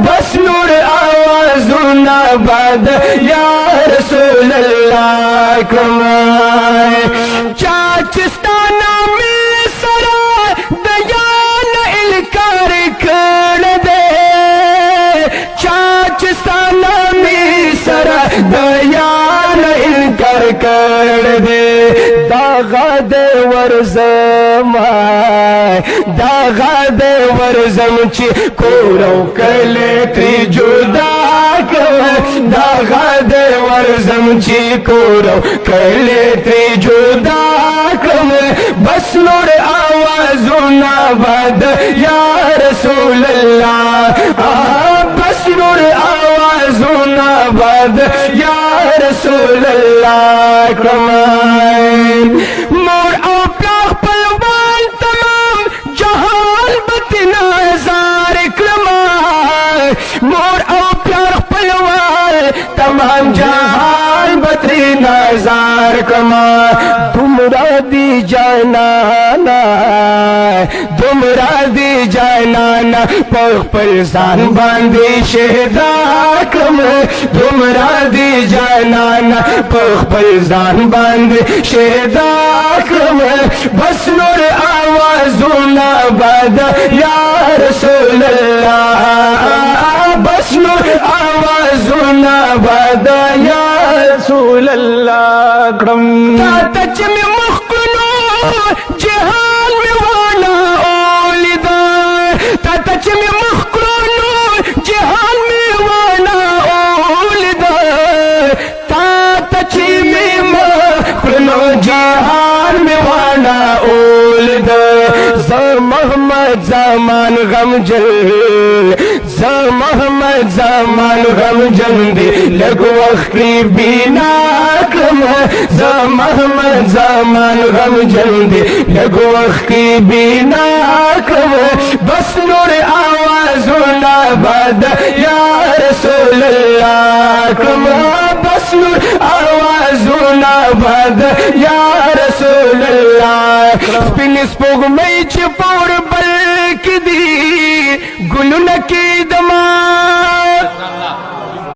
बस नूर आवाज़ुना बाद या रसूल अल्लाह कमाए चाचस्ताना में सरा दयान इनकार कर दे चाचस्ताना में सरा दयान इनकार कर दे दागा दे वरजमची कोरो कले त्रिजुदा दागा दे वरजमची कोरो कले त्रिजुदा बस नूर आवाज़ुना बाद या रसूल अल्लाह बस नूर आवाज़ुना बाद या रसूल अल्लाह कमाए मोर अपना पलवान तमाम जहान बतना जार कमाए मोर अपना पलवान तमाम जहान बतना जार कमाए तुमरा दी जाना पलसान बांधी शेदा कम तुमरा दी जाना पलसान बांधी शेदा कम बस नूर आवाज़ुना बाद या रसूल अल्लाह बस नूर आवाज़ुना बाद या रसूल अल्लाह कम तच में मुख्कुनो जहान में वाला ओलिदा तच में मुख्कुनो जहान में वाला ओलिदा तच में मुख्कुनो जहान में वाला ओलिदा मोहम्मद ज़मान गम दे लगो अखरी बीना कम मोहम्मद ज़मान गम दे लगो अखरी बीना कम बस नूर आवाज़ुना बाद या रसूल अल्लाह कम बस नूर आवाज़ुना बाद या रसूल अल्लाह पिनिस पोग में चिपोर बल्क दी गुलुन की